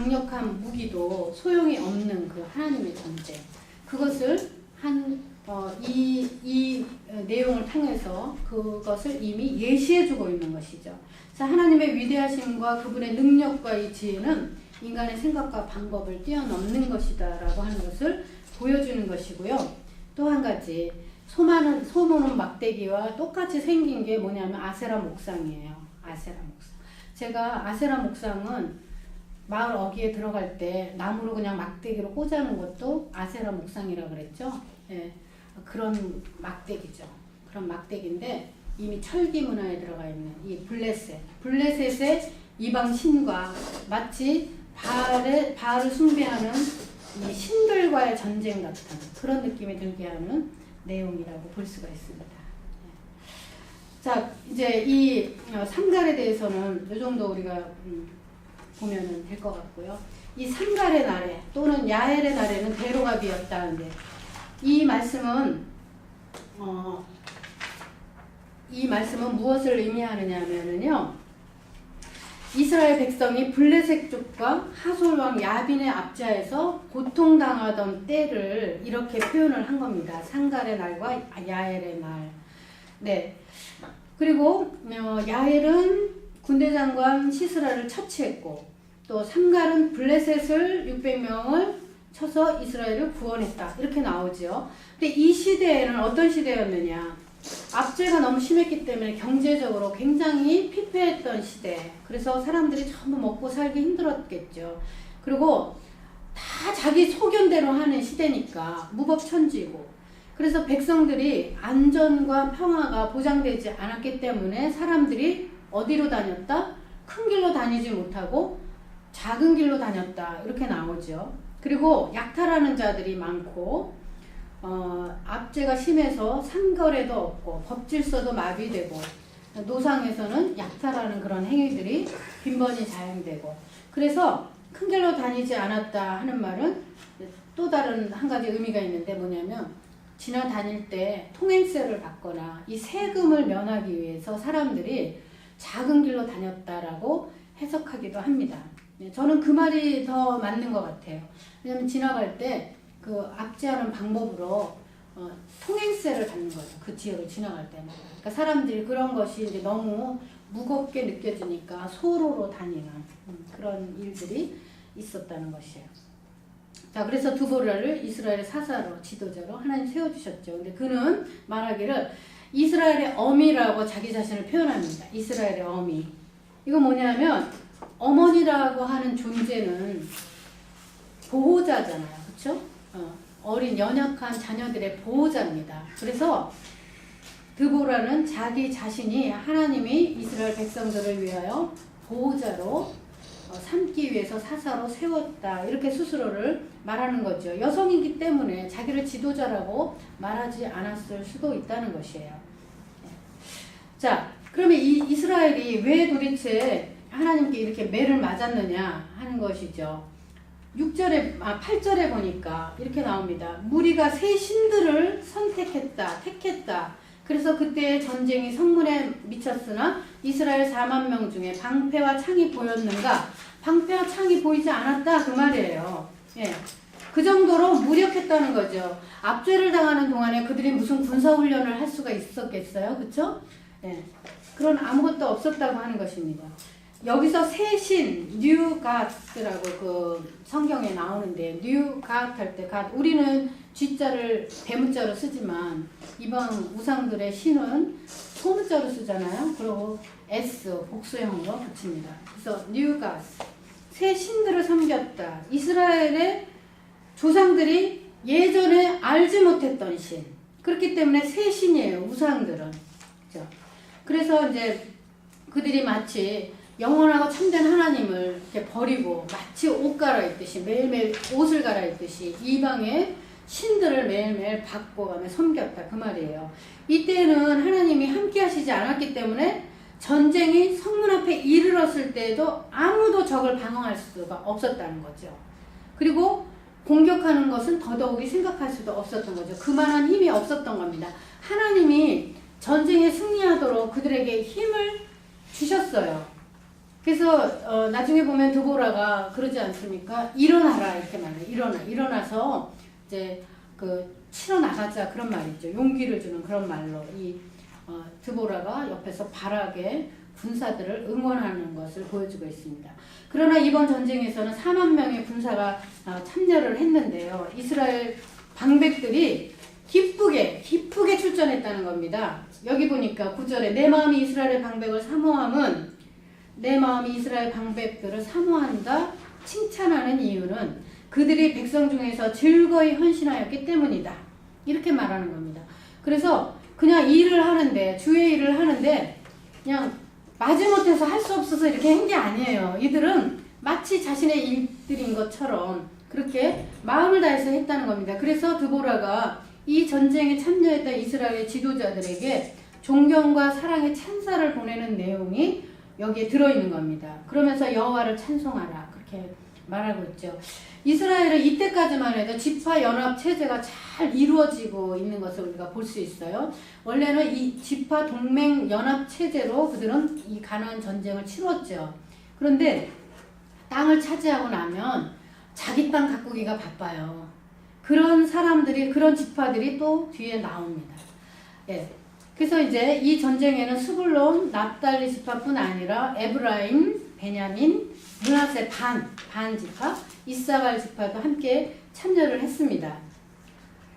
강력한 무기도 소용이 없는 그 하나님의 전쟁. 그것을 이 내용을 통해서 그것을 이미 예시해주고 있는 것이죠. 자, 하나님의 위대하심과 그분의 능력과 이 지혜는 인간의 생각과 방법을 뛰어넘는 것이다라고 하는 것을 보여주는 것이고요. 또 한 가지, 소모는 막대기와 똑같이 생긴 게 뭐냐면 아세라 목상이에요. 아세라 목상. 제가 아세라 목상은 마을 어귀에 들어갈 때 나무로 그냥 막대기로 꽂아놓은 것도 아세라 목상이라고 그랬죠. 예, 그런 막대기죠. 그런 막대기인데 이미 철기 문화에 들어가 있는 이 블레셋의 이방 신과 마치 바알을 숭배하는 이 신들과의 전쟁 같은 그런 느낌이 들게 하는 내용이라고 볼 수가 있습니다. 자, 이제 이 삼갈에 대해서는 이 정도 우리가 보면은 될 것 같고요. 이 삼갈의 날에 또는 야엘의 날에는 대로가 비었다는데 이 말씀은 무엇을 의미하느냐면요. 이스라엘 백성이 블레셋 족과 하솔 왕 야빈의 압제에서 고통당하던 때를 이렇게 표현을 한 겁니다. 삼갈의 날과 야엘의 날. 네. 그리고 야엘은 군대 장관 시스라를 처치했고 또 삼갈은 블레셋을 600명을 쳐서 이스라엘을 구원했다. 이렇게 나오죠. 근데 이 시대에는 어떤 시대였느냐? 압제가 너무 심했기 때문에 경제적으로 굉장히 피폐했던 시대. 그래서 사람들이 전부 먹고 살기 힘들었겠죠. 그리고 다 자기 소견대로 하는 시대니까 무법천지고. 그래서 백성들이 안전과 평화가 보장되지 않았기 때문에 사람들이 어디로 다녔다? 큰 길로 다니지 못하고 작은 길로 다녔다. 이렇게 나오죠. 그리고 약탈하는 자들이 많고 압제가 심해서 상거래도 없고 법질서도 마비되고 노상에서는 약탈하는 그런 행위들이 빈번히 자행되고 그래서 큰 길로 다니지 않았다 하는 말은 또 다른 한 가지 의미가 있는데 뭐냐면 지나다닐 때 통행세를 받거나 이 세금을 면하기 위해서 사람들이 작은 길로 다녔다라고 해석하기도 합니다. 저는 그 말이 더 맞는 것 같아요. 왜냐하면 지나갈 때 그 압제하는 방법으로 통행세를 받는 거죠. 그 지역을 지나갈 때마다. 그러니까 사람들이 그런 것이 이제 너무 무겁게 느껴지니까 소로로 다니는 그런 일들이 있었다는 것이에요. 자, 그래서 드보라를 이스라엘의 사사로 지도자로 하나님 세워주셨죠. 근데 그는 말하기를 이스라엘의 어미라고 자기 자신을 표현합니다. 이스라엘의 어미. 이거 뭐냐면 어머니라고 하는 존재는 보호자잖아요. 그렇죠? 어린 연약한 자녀들의 보호자입니다. 그래서 드보라는 자기 자신이 하나님이 이스라엘 백성들을 위하여 보호자로 삼기 위해서 사사로 세웠다. 이렇게 스스로를 말하는 거죠. 여성이기 때문에 자기를 지도자라고 말하지 않았을 수도 있다는 것이에요. 자, 그러면 이 이스라엘이 왜 도대체 하나님께 이렇게 매를 맞았느냐 하는 것이죠. 8절에 보니까 이렇게 나옵니다. 무리가 새 신들을 택했다. 그래서 그때 전쟁이 성문에 미쳤으나 이스라엘 4만 명 중에 방패와 창이 보였는가? 방패와 창이 보이지 않았다 그 말이에요. 예. 그 정도로 무력했다는 거죠. 압제를 당하는 동안에 그들이 무슨 군사훈련을 할 수가 있었겠어요? 그쵸? 예. 그런 아무것도 없었다고 하는 것입니다. 여기서 새 신, 뉴갓이라고 그 성경에 나오는데, 뉴갓 할 때, 우리는 G자를 대문자로 쓰지만, 이방 우상들의 신은 소문자로 쓰잖아요. 그리고 S, 복수형으로 붙입니다. 그래서 뉴갓, 새 신들을 섬겼다. 이스라엘의 조상들이 예전에 알지 못했던 신. 그렇기 때문에 새 신이에요, 우상들은. 그렇죠? 그래서 이제 그들이 마치 영원하고 참된 하나님을 이렇게 버리고 마치 옷 갈아입듯이 매일매일 옷을 갈아입듯이 이방의 신들을 매일매일 바꿔가며 섬겼다 그 말이에요. 이때는 하나님이 함께 하시지 않았기 때문에 전쟁이 성문 앞에 이르렀을 때에도 아무도 적을 방어할 수가 없었다는 거죠. 그리고 공격하는 것은 더더욱이 생각할 수도 없었던 거죠. 그만한 힘이 없었던 겁니다. 하나님이 전쟁에 승리하도록 그들에게 힘을 주셨어요. 그래서 나중에 보면 드보라가 그러지 않습니까? 일어나라 이렇게 말해요. 일어나서 이제 치러 나가자 그런 말이죠. 용기를 주는 그런 말로 이 드보라가 옆에서 바락의 군사들을 응원하는 것을 보여주고 있습니다. 그러나 이번 전쟁에서는 4만 명의 군사가 참여를 했는데요. 이스라엘 방백들이 기쁘게 출전했다는 겁니다. 여기 보니까 9절에 내 마음이 이스라엘 방백을 사모함은 내 마음이 이스라엘 방백들을 사모한다 칭찬하는 이유는 그들이 백성 중에서 즐거이 헌신하였기 때문이다. 이렇게 말하는 겁니다. 그래서 그냥 일을 하는데 주의 일을 하는데 그냥 마지못해서 할 수 없어서 이렇게 한 게 아니에요. 이들은 마치 자신의 일들인 것처럼 그렇게 마음을 다해서 했다는 겁니다. 그래서 드보라가 이 전쟁에 참여했던 이스라엘 지도자들에게 존경과 사랑의 찬사를 보내는 내용이 여기에 들어있는 겁니다. 그러면서 여호와를 찬송하라 그렇게 말하고 있죠. 이스라엘은 이때까지만 해도 지파 연합 체제가 잘 이루어지고 있는 것을 우리가 볼 수 있어요. 원래는 이 지파 동맹 연합 체제로 그들은 이 가나안 전쟁을 치렀죠. 그런데 땅을 차지하고 나면 자기 땅 가꾸기가 바빠요. 그런 사람들이 그런 지파들이 또 뒤에 나옵니다. 예. 그래서 이제 이 전쟁에는 스불론, 납달리 지파뿐 아니라 에브라임, 베냐민, 므낫세 반 지파, 이사갈 지파도 함께 참여를 했습니다.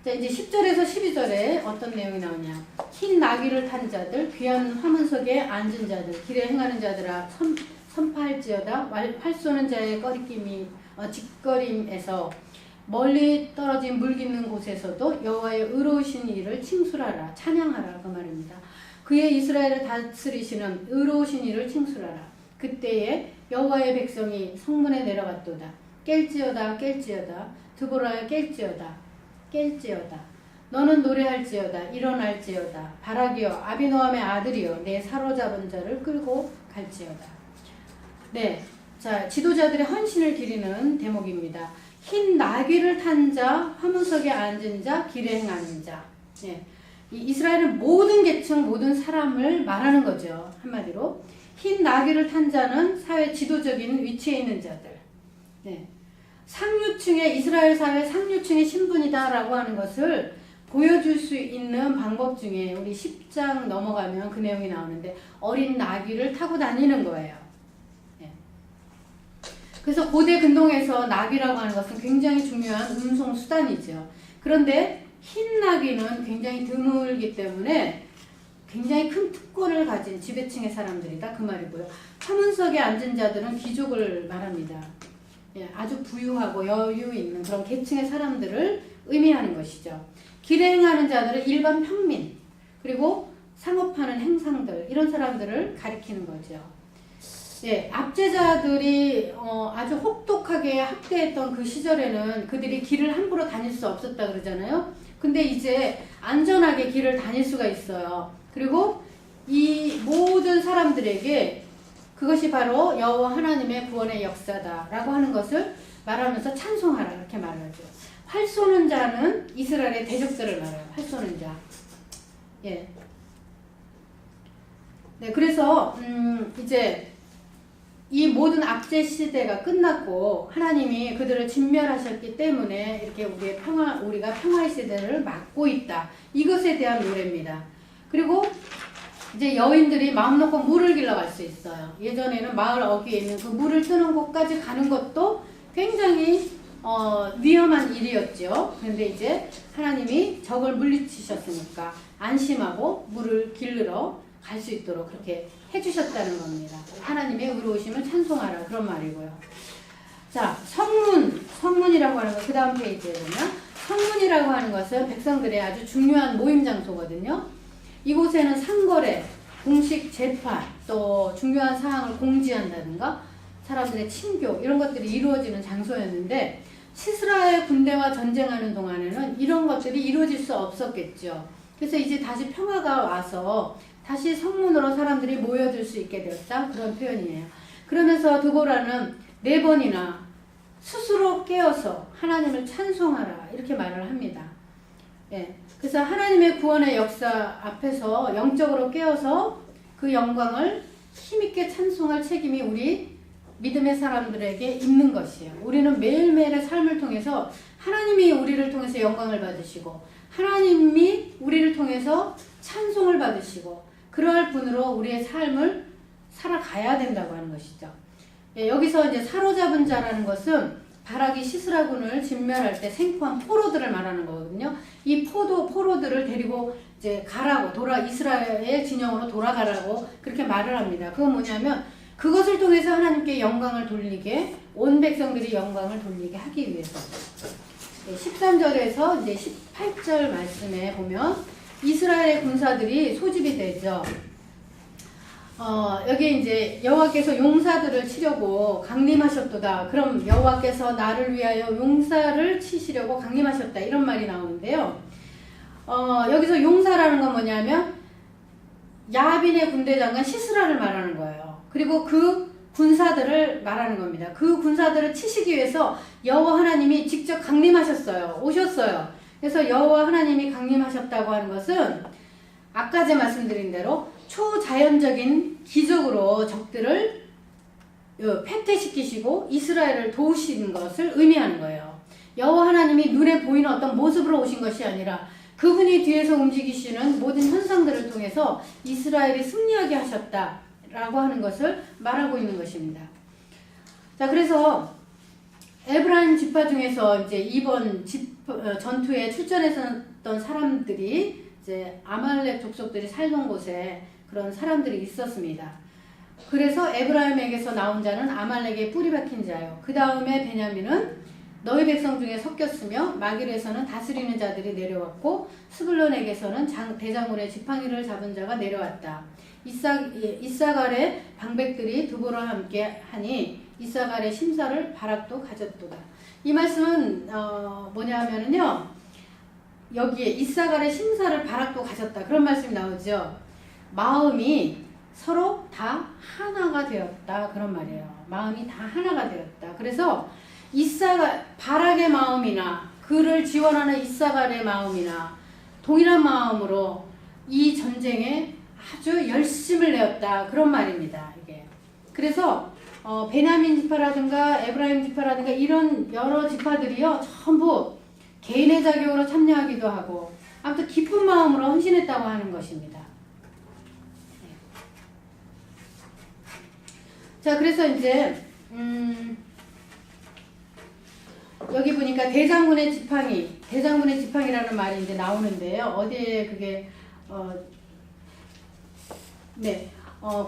자, 이제 10절에서 12절에 어떤 내용이 나오냐. 흰 나귀를 탄 자들, 귀한 화문석에 앉은 자들, 길에 행하는 자들아 선파할지어다. 활 쏘는 자의 꺼리낌이 뒷거림에서 멀리 떨어진 물 깊는 곳에서도 여호와의 의로우신 이를 칭술하라 찬양하라 그 말입니다. 그의 이스라엘을 다스리시는 의로우신 이를 칭술하라. 그때에 여호와의 백성이 성문에 내려갔도다. 깰지어다 깰지어다 드보라야 깰지어다 너는 노래할지어다 일어날지어다 바락이여 아비노함의 아들이여 내 사로잡은 자를 끌고 갈지어다. 네, 자 지도자들의 헌신을 기리는 대목입니다. 흰 나귀를 탄 자, 화문석에 앉은 자, 길에 행하는 자. 예. 이 이스라엘은 모든 계층, 모든 사람을 말하는 거죠. 한마디로. 흰 나귀를 탄 자는 사회 지도적인 위치에 있는 자들. 예. 상류층의, 이스라엘 사회 상류층의 신분이다라고 하는 것을 보여줄 수 있는 방법 중에 우리 10장 넘어가면 그 내용이 나오는데 어린 나귀를 타고 다니는 거예요. 그래서 고대 근동에서 나귀라고 하는 것은 굉장히 중요한 운송 수단이죠. 그런데 흰 나귀는 굉장히 드물기 때문에 굉장히 큰 특권을 가진 지배층의 사람들이다 그 말이고요. 화문석에 앉은 자들은 귀족을 말합니다. 예, 아주 부유하고 여유 있는 그런 계층의 사람들을 의미하는 것이죠. 길에 행하는 자들은 일반 평민 그리고 상업하는 행상들 이런 사람들을 가리키는 거죠. 예, 압제자들이 아주 혹독하게 학대했던 그 시절에는 그들이 길을 함부로 다닐 수 없었다 그러잖아요. 근데 이제 안전하게 길을 다닐 수가 있어요. 그리고 이 모든 사람들에게 그것이 바로 여호와 하나님의 구원의 역사다라고 하는 것을 말하면서 찬송하라 이렇게 말하죠. 활 쏘는 자는 이스라엘의 대적들을 말해요. 활 쏘는 자. 예. 네, 그래서 이제 이 모든 압제 시대가 끝났고 하나님이 그들을 진멸하셨기 때문에 이렇게 우리가 평화의 시대를 맞고 있다. 이것에 대한 노래입니다. 그리고 이제 여인들이 마음 놓고 물을 길러 갈 수 있어요. 예전에는 마을 어귀에 있는 그 물을 뜨는 곳까지 가는 것도 굉장히 위험한 일이었죠. 그런데 이제 하나님이 적을 물리치셨으니까 안심하고 물을 길러 갈 수 있도록 그렇게 해주셨다는 겁니다. 하나님의 의로우심을 찬송하라 그런 말이고요. 자, 성문이라고 하는 거 그 다음 페이지에 보면 성문이라고 하는 것은 백성들의 아주 중요한 모임 장소거든요. 이곳에는 상거래, 공식 재판, 또 중요한 사항을 공지한다든가 사람들의 친교 이런 것들이 이루어지는 장소였는데 시스라의 군대와 전쟁하는 동안에는 이런 것들이 이루어질 수 없었겠죠. 그래서 이제 다시 평화가 와서 다시 성문으로 사람들이 모여들 수 있게 되었다. 그런 표현이에요. 그러면서 드보라는 4번이나 스스로 깨어서 하나님을 찬송하라 이렇게 말을 합니다. 예. 그래서 하나님의 구원의 역사 앞에서 영적으로 깨어서 그 영광을 힘있게 찬송할 책임이 우리 믿음의 사람들에게 있는 것이에요. 우리는 매일매일의 삶을 통해서 하나님이 우리를 통해서 영광을 받으시고 하나님이 우리를 통해서 찬송을 받으시고 그러할 분으로 우리의 삶을 살아가야 된다고 하는 것이죠. 예, 여기서 이제 사로잡은 자라는 것은 바락이 시스라군을 진멸할 때 생포한 포로들을 말하는 거거든요. 이 포로들을 데리고 이제 가라고 이스라엘 진영으로 돌아가라고 그렇게 말을 합니다. 그건 뭐냐면 그것을 통해서 하나님께 영광을 돌리게 온 백성들이 영광을 돌리게 하기 위해서. 13절에서 이제 18절 말씀에 보면 이스라엘의 군사들이 소집이 되죠. 여기 이제 여호와께서 용사들을 치려고 강림하셨도다. 그럼 여호와께서 나를 위하여 용사를 치시려고 강림하셨다. 이런 말이 나오는데요. 여기서 용사라는 건 뭐냐면 야빈의 군대 장관 시스라를 말하는 거예요. 그리고 그 군사들을 말하는 겁니다. 그 군사들을 치시기 위해서 여호와 하나님이 직접 강림하셨어요. 오셨어요. 그래서 여호와 하나님이 강림하셨다고 하는 것은 아까 제 말씀드린 대로 초자연적인 기적으로 적들을 패퇴시키시고 이스라엘을 도우시는 것을 의미하는 거예요. 여호와 하나님이 눈에 보이는 어떤 모습으로 오신 것이 아니라 그분이 뒤에서 움직이시는 모든 현상들을 통해서 이스라엘이 승리하게 하셨다라고 하는 것을 말하고 있는 것입니다. 자, 그래서 에브라임 지파 중에서 이제 이번 전투에 출전했었던 사람들이 이제 아말렉 족속들이 살던 곳에 그런 사람들이 있었습니다. 그래서 에브라임에게서 나온 자는 아말렉의 뿌리 박힌 자요. 그 다음에 베냐민은 너희 백성 중에 섞였으며 마길에서는 다스리는 자들이 내려왔고 스불론에게서는 대장군의 지팡이를 잡은 자가 내려왔다. 이사갈의 방백들이 두보라 함께 하니 이사갈의 심사를 바락도 가졌도다. 이 말씀은 뭐냐면은요. 여기에 이사갈의 심사를 바락도 가졌다. 그런 말씀이 나오죠. 마음이 서로 다 하나가 되었다. 그런 말이에요. 마음이 다 하나가 되었다. 그래서 바락의 마음이나 그를 지원하는 이사갈의 마음이나 동일한 마음으로 이 전쟁에 아주 열심을 내었다. 그런 말입니다. 이게. 그래서 베냐민 지파라든가 에브라임 지파라든가 이런 여러 지파들이요. 전부 개인의 자격으로 참여하기도 하고 아무튼 기쁜 마음으로 헌신했다고 하는 것입니다. 자, 그래서 이제 여기 보니까 대장군의 지팡이라는 말이 이제 나오는데요. 어디에 그게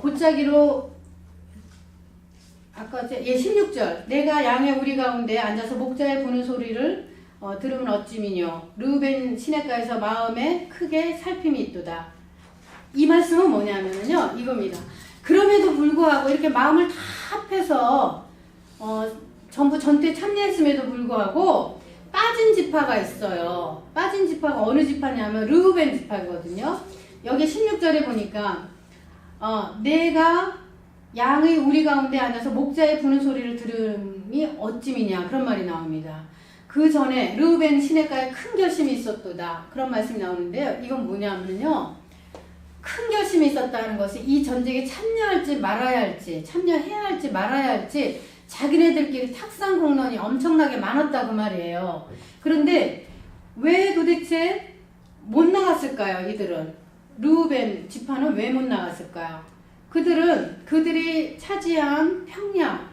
곧자기로 아까 16절 내가 양의 우리 가운데 앉아서 목자의 부는 소리를 들으면 어찌미뇨 르우벤 시냇가에서 마음에 크게 살핌이 있도다. 이 말씀은 뭐냐면요 이겁니다. 그럼에도 불구하고 이렇게 마음을 다 합해서 전부 전투에 참여했음에도 불구하고 빠진 지파가 있어요. 빠진 지파가 어느 지파냐면 르우벤 지파거든요. 여기 16절에 보니까 내가 양의 우리 가운데 앉아서 목자의 부는 소리를 들음이 어찌미냐 그런 말이 나옵니다. 그 전에 르우벤 시냇가에 큰 결심이 있었도다. 그런 말씀이 나오는데요. 이건 뭐냐면요. 큰 결심이 있었다는 것이 이 전쟁에 참여할지 말아야 할지 참여해야 할지 말아야 할지 자기네들끼리 탁상 공론이 엄청나게 많았다 그 말이에요. 그런데 왜 도대체 못 나갔을까요? 이들은 르우벤 지파는 왜 못 나갔을까요? 그들이 차지한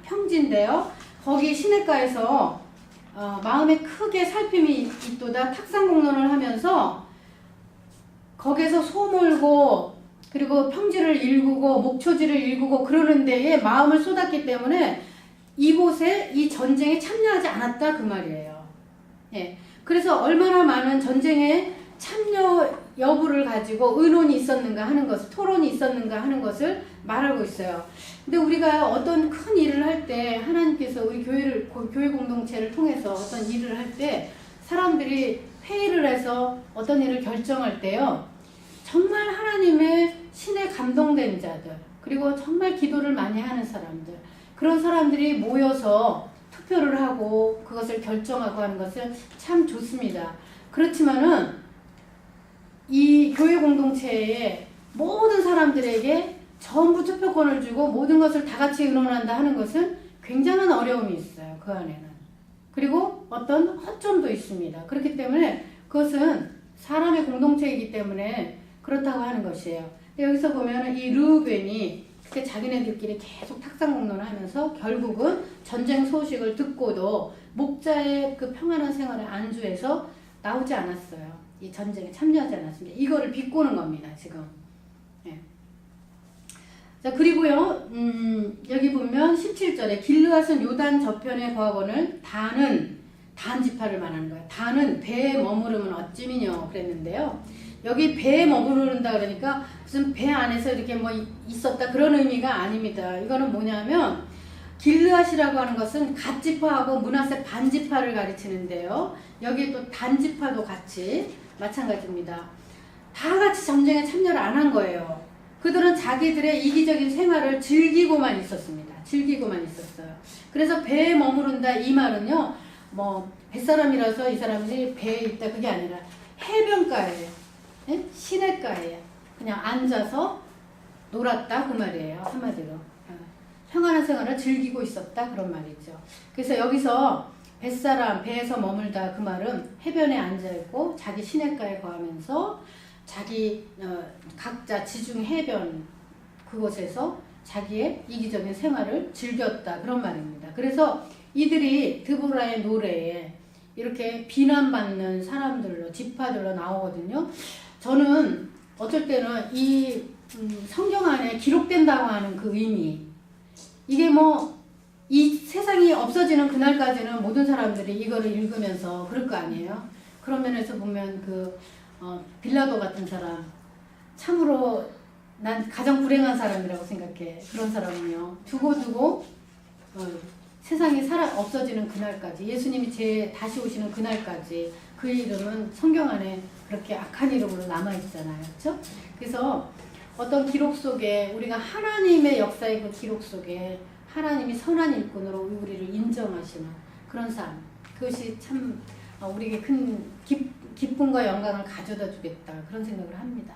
평지인데요. 거기 시냇가에서 마음에 크게 살핌이 있도다 탁상 공론을 하면서 거기에서 소 몰고 그리고 평지를 일구고 목초지를 일구고 그러는 데에 마음을 쏟았기 때문에 이곳에 이 전쟁에 참여하지 않았다 그 말이에요. 예. 그래서 얼마나 많은 전쟁에 참여 여부를 가지고 의논이 있었는가 하는 것을 토론이 있었는가 하는 것을 말하고 있어요. 근데 우리가 어떤 큰 일을 할 때 하나님께서 우리 교회 공동체를 통해서 어떤 일을 할 때 사람들이 회의를 해서 어떤 일을 결정할 때요. 정말 하나님의 신에 감동된 자들 그리고 정말 기도를 많이 하는 사람들 그런 사람들이 모여서 투표를 하고 그것을 결정하고 하는 것은 참 좋습니다. 그렇지만은 이 교회 공동체의 모든 사람들에게 전부 투표권을 주고 모든 것을 다 같이 의논한다 하는 것은 굉장한 어려움이 있어요. 그 안에는. 그리고 어떤 허점도 있습니다. 그렇기 때문에 그것은 사람의 공동체이기 때문에 그렇다고 하는 것이에요. 여기서 보면 이 르우벤이 그렇게 자기네들끼리 계속 탁상공론을 하면서 결국은 전쟁 소식을 듣고도 목자의 그 평안한 생활에 안주해서 나오지 않았어요. 이 전쟁에 참여하지 않았습니다. 이거를 비꼬는 겁니다. 지금. 네. 자, 그리고요, 여기 보면 17절에 길르앗은 요단 저편에 거하거늘 단 지파를 말하는 거예요. 단은 배에 머무르면 어찌미뇨 그랬는데요. 여기 배에 머무른다 그러니까 무슨 배 안에서 이렇게 뭐 있었다 그런 의미가 아닙니다. 이거는 뭐냐면 길르앗이라고 하는 것은 갓지파하고 므낫세 반지파를 가리키는데요. 여기 또 단지파도 같이 마찬가지입니다. 다 같이 전쟁에 참여를 안 한 거예요. 그들은 자기들의 이기적인 생활을 즐기고만 있었습니다. 즐기고만 있었어요. 그래서 배에 머무른다 이 말은요. 뭐 뱃사람이라서 이 사람들이 배에 있다 그게 아니라 해변가에 네? 시냇가에 그냥 앉아서 놀았다 그 말이에요. 한마디로. 평안한 생활을 즐기고 있었다 그런 말이죠. 그래서 여기서 뱃사람 배에서 머물다 그 말은 해변에 앉아있고 자기 시냇가에 거하면서 자기 각자 지중 해변 그곳에서 자기의 이기적인 생활을 즐겼다 그런 말입니다. 그래서 이들이 드보라의 노래에 이렇게 비난받는 사람들로 지파들로 나오거든요. 저는 어쩔 때는 이 성경 안에 기록된다고 하는 그 의미 이게 뭐 이 세상이 없어지는 그날까지는 모든 사람들이 이거를 읽으면서 그럴 거 아니에요. 그런 면에서 보면 빌라도 같은 사람 참으로 난 가장 불행한 사람이라고 생각해. 그런 사람은요. 두고두고 세상이 없어지는 그날까지 예수님이 다시 오시는 그날까지 그 이름은 성경 안에 그렇게 악한 이름으로 남아있잖아요. 그렇죠? 그래서 어떤 기록 속에 우리가 하나님의 역사의 그 기록 속에 하나님이 선한 일꾼으로 우리를 인정하시는 그런 삶 그것이 참 우리에게 큰 기쁨과 영광을 가져다 주겠다 그런 생각을 합니다.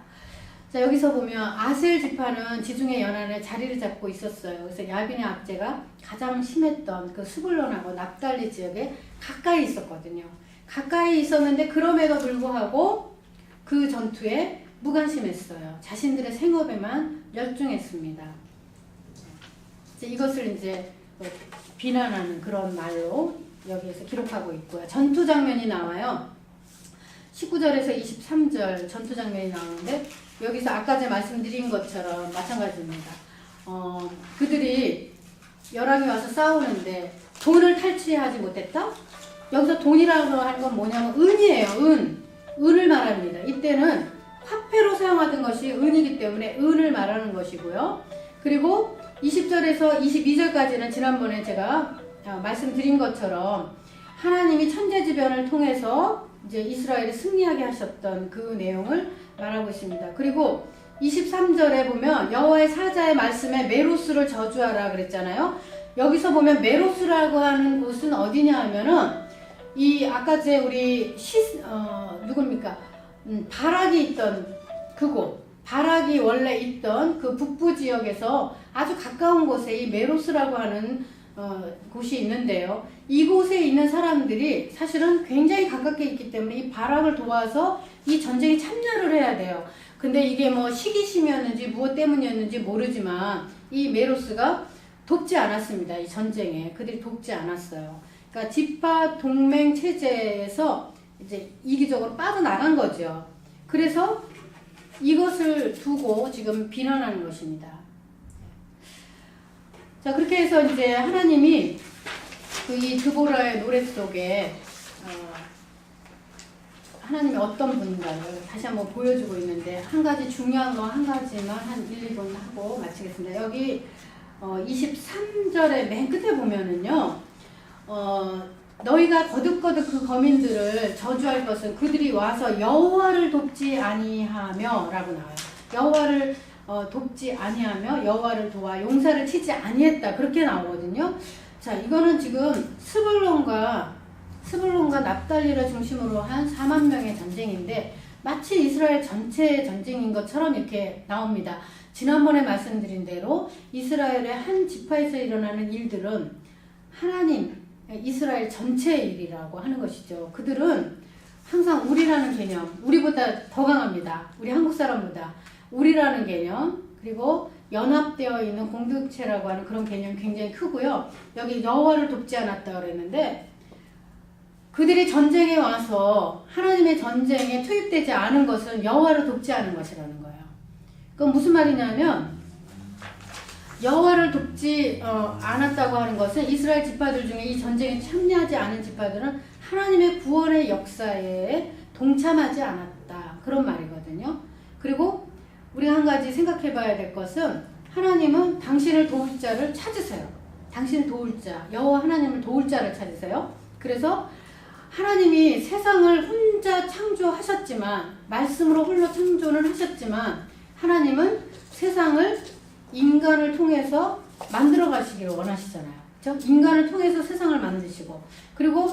자 여기서 보면 아셀 지파는 지중해 연안에 자리를 잡고 있었어요. 그래서 야빈의 압제가 가장 심했던 그 스불론하고 납달리 지역에 가까이 있었거든요. 가까이 있었는데 그럼에도 불구하고 그 전투에 무관심했어요. 자신들의 생업에만 열중했습니다. 이것을 이제 비난하는 그런 말로 여기에서 기록하고 있고요. 전투 장면이 나와요. 19절에서 23절 전투 장면이 나오는데 여기서 아까 제가 말씀드린 것처럼 마찬가지입니다. 그들이 열왕이 와서 싸우는데 돈을 탈취하지 못했다? 여기서 돈이라고 하는 건 뭐냐면 은이에요. 은을 말합니다. 이때는 화폐로 사용하던 것이 은이기 때문에 은을 말하는 것이고요. 그리고 20절에서 22절까지는 지난번에 제가 말씀드린 것처럼 하나님이 천재지변을 통해서 이제 이스라엘이 승리하게 하셨던 그 내용을 말하고 있습니다. 그리고 23절에 보면 여호와의 사자의 말씀에 메로스를 저주하라 그랬잖아요. 여기서 보면 메로스라고 하는 곳은 어디냐 하면은 이 아까 제 우리 누굽니까? 바락이 있던 그곳 바락이 원래 있던 그 북부 지역에서 아주 가까운 곳에 이 메로스라고 하는 곳이 있는데요. 이곳에 있는 사람들이 사실은 굉장히 가깝게 있기 때문에 이 바락을 도와서 이 전쟁에 참여를 해야 돼요. 근데 이게 뭐 시기심이었는지 무엇 때문이었는지 모르지만 이 메로스가 돕지 않았습니다. 이 전쟁에 그들이 돕지 않았어요. 그러니까 지파 동맹 체제에서 이제 이기적으로 빠져나간 거죠. 그래서 이것을 두고 지금 비난하는 것입니다. 자, 그렇게 해서 이제 하나님이 이 드보라의 노래 속에 하나님이 어떤 분인가를 다시 한번 보여주고 있는데 한 가지 중요한 거 한 가지만 한 1, 2분 하고 마치겠습니다. 여기 23절의 맨 끝에 보면은요. 너희가 거듭거듭 그 거민들을 저주할 것은 그들이 와서 여호와를 돕지 아니하며 라고 나와요. 여호와를 돕지 아니하며 여호와를 도와 용사를 치지 아니했다 그렇게 나오거든요. 자 이거는 지금 스불론과 납달리를 중심으로 한 4만 명의 전쟁인데 마치 이스라엘 전체의 전쟁인 것처럼 이렇게 나옵니다. 지난번에 말씀드린 대로 이스라엘의 한 지파에서 일어나는 일들은 하나님, 이스라엘 전체의 일이라고 하는 것이죠. 그들은 항상 우리라는 개념, 우리보다 더 강합니다. 우리 한국 사람보다 우리라는 개념, 그리고 연합되어 있는 공동체라고 하는 그런 개념이 굉장히 크고요. 여기 여호와를 돕지 않았다 그랬는데 그들이 전쟁에 와서 하나님의 전쟁에 투입되지 않은 것은 여호와를 돕지 않은 것이라는 거예요. 그건 무슨 말이냐면 여호와를 돕지 않았다고 하는 것은 이스라엘 지파들 중에 이 전쟁에 참여하지 않은 지파들은 하나님의 구원의 역사에 동참하지 않았다. 그런 말이거든요. 그리고 우리가 한 가지 생각해 봐야 될 것은 하나님은 당신을 도울 자를 찾으세요. 당신을 도울 자, 여호와 하나님을 도울 자를 찾으세요. 그래서 하나님이 세상을 혼자 창조하셨지만 말씀으로 홀로 창조는 하셨지만 하나님은 세상을 인간을 통해서 만들어 가시기를 원하시잖아요. 그렇죠? 인간을 통해서 세상을 만드시고 그리고